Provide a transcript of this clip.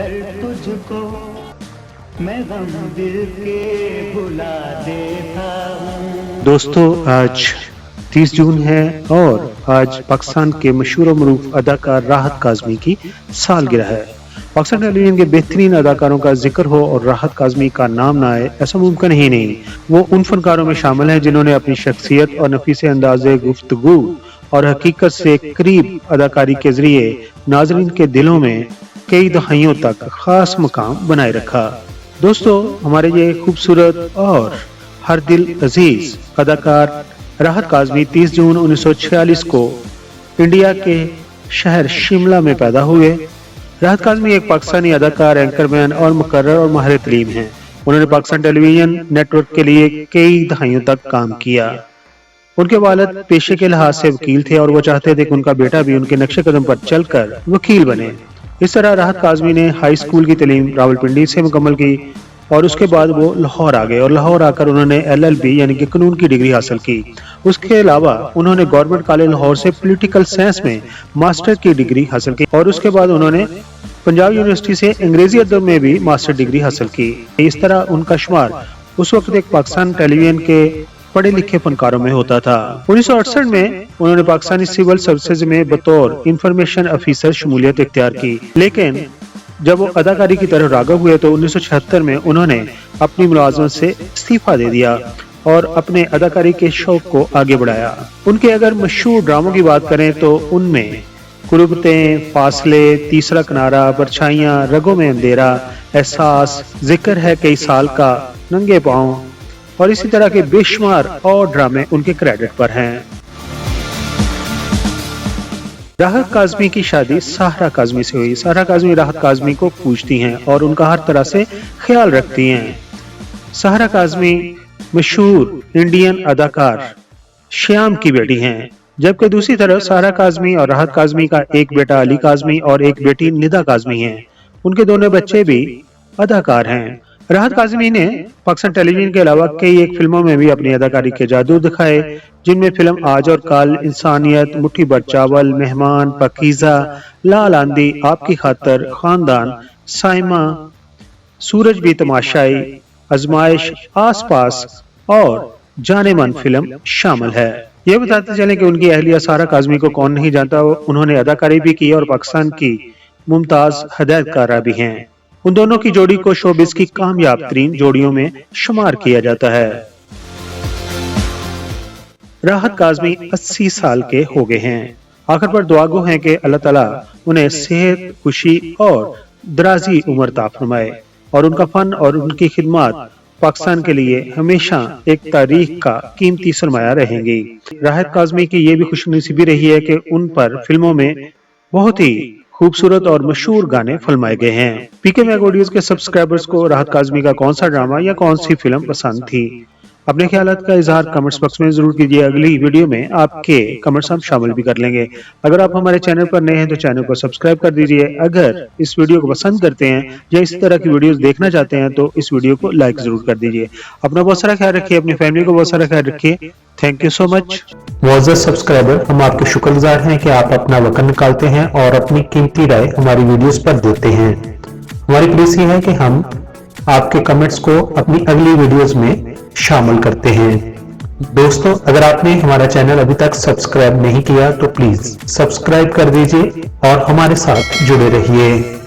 कर तुझको मैं गम दिल के भुला देता हूँ। दोस्तों, आज 30 जून है और आज पाकिस्तान के मशहूर और मरूफ अदाकार राहत काज़मी की सालगिरह है। पाकिस्तान टेलीविजन के बेहतरीन अदाकारों का जिक्र हो और राहत काज़मी का नाम ना आए, ऐसा मुमकिन ही नहीं। वो उन फनकारों में शामिल हैं जिन्होंने अपनी शख्सियत और नफीस अंदाज़े गुफ्तगू और हकीकत से करीब अदाकारी के जरिए नाजरीन के दिलों में कई दहाइयों तक खास मकाम बनाए रखा। दोस्तों, हमारे ये खूबसूरत और हर दिल अजीज अदाकार राहत काज़मी 30 जून 1946 को इंडिया के शहर शिमला में पैदा हुए। राहत काज़मी एक पाकिस्तानी अदाकार, एंकरमैन और मुकर्रर और माहिर तलीम हैं। उन्होंने पाकिस्तान टेलीविजन नेटवर्क के लिए कई दहाइयों तक काम किया। उनके वालिद पेशे के लिहाज से वकील थे और वो चाहते थे कि उनका बेटा भी उनके नक्शे कदम पर चलकर वकील बने। इस तरह राहत काज़मी ने हाई स्कूल की तालीम रावलपिंडी से मुकम्मल की और उसके बाद वो लाहौर आ गए और लाहौर आकर उन्होंने LLB यानी कि कानून की डिग्री हासिल की। उसके अलावा उन्होंने गवर्नमेंट कॉलेज लाहौर से पॉलिटिकल साइंस में मास्टर की डिग्री हासिल की और उसके बाद उन्होंने पंजाब यूनिवर्सिटी से अंग्रेजी अदब में भी मास्टर डिग्री हासिल की। इस तरह उनका शुमार उस वक्त एक पाकिस्तान टेलीविजन के पढ़े लिखे फनकारों में होता था। 1968 में उन्होंने पाकिस्तानी सिविल सर्विसेज में बतौर इंफॉर्मेशन ऑफिसर शमूलियत इख्तियार की, लेकिन जब वो अदाकारी की तरफ राग़िब हुए तो 1976 में उन्होंने अपनी मुलाजमत से इस्तीफा दे दिया और अपने अदाकारी के शौक को आगे बढ़ाया। उनके अगर मशहूर ड्रामों की बात करें तो उनमें कुर्बतें, फासले, तीसरा किनारा, परछाइयाँ, रगों में अंधेरा, एहसास, जिक्र है कई साल का, नंगे पाँव और इसी तरह के बेशुमार और ड्रामे उनके क्रेडिट पर हैं। राहत काज़मी की शादी साहरा काज़मी से हुई। साहरा काज़मी राहत काज़मी को पूछती हैं और उनका हर तरह से ख्याल रखती हैं। साहरा काज़मी मशहूर इंडियन अदाकार श्याम की बेटी हैं, जबकि दूसरी तरफ साहरा काज़मी और राहत काज़मी का एक बेटा अली काज़मी और एक बेटी निदा काज़मी हैं। उनके दोनों बच्चे भी अदाकार हैं। राहत काज़मी ने पाकिस्तान टेलीविजन के अलावा कई एक फिल्मों में भी अपनी अदाकारी के जादू दिखाए, जिनमें फिल्म आज और कल, इंसानियत, मुट्ठी भर चावल, मेहमान, पाकीज़ा, लाल आंधी, आपकी खातर, खानदान, साइमा, सूरज भी तमाशाई, आजमाइश, आसपास और जाने मन फिल्म शामिल है। ये बताते चलें कि उनकी अहलिया साहरा काज़मी को कौन नहीं जानता। उन्होंने अदाकारी भी की और पाकिस्तान की मुमताज हदायतकारा भी हैं। उन दोनों की जोड़ी को शोबिस की कामयाब तरीन जोड़ियों में शुमार किया जाता है। राहत काज़मी 80 साल के हो गए हैं। आखिर पर दुआगो हैं कि अल्लाह ताला उन्हें सेहत, खुशी और दराजी उम्र अता फरमाए और उनका फन और उनकी खिदमत पाकिस्तान के लिए हमेशा एक तारीख का कीमती सरमाया रहेंगी। राहत काज़मी की ये भी खुशनसीबी रही है कि उन पर फिल्मों में बहुत ही खूबसूरत और मशहूर गाने फिल्माए गए हैं। पीके मैग ऑडियोज के सब्सक्राइबर्स को राहत काज़मी का कौन सा ड्रामा या कौन सी फिल्म पसंद थी? अपने ख्यालात का इजहार कमेंट्स बॉक्स में जरूर कीजिए। अगली वीडियो में आपके कमेंट्स हम शामिल भी कर लेंगे। अगर आप हमारे चैनल पर नए हैं तो चैनल को सब्सक्राइब कर दीजिए। अगर इस वीडियो को पसंद करते हैं या इस तरह की वीडियोस देखना चाहते हैं तो इस वीडियो को लाइक जरूर कर दीजिए। अपना बहुत सारा ख्याल रखिए, अपनी फैमिली को बहुत सारा ख्याल रखिए। Thank you so much. मुअज़्ज़ज़ सब्सक्राइबर, हम आपके शुक्रगुजार हैं कि आप अपना वक्त निकालते हैं और अपनी कीमती राय हमारी वीडियोस पर देते हैं। हमारी प्लीज़ है कि हम आपके कमेंट्स को अपनी अगली वीडियोस में शामिल करते हैं। दोस्तों, अगर आपने हमारा चैनल अभी तक सब्सक्राइब नहीं किया तो प्लीज सब्सक्राइब कर दीजिए और हमारे साथ जुड़े रहिए।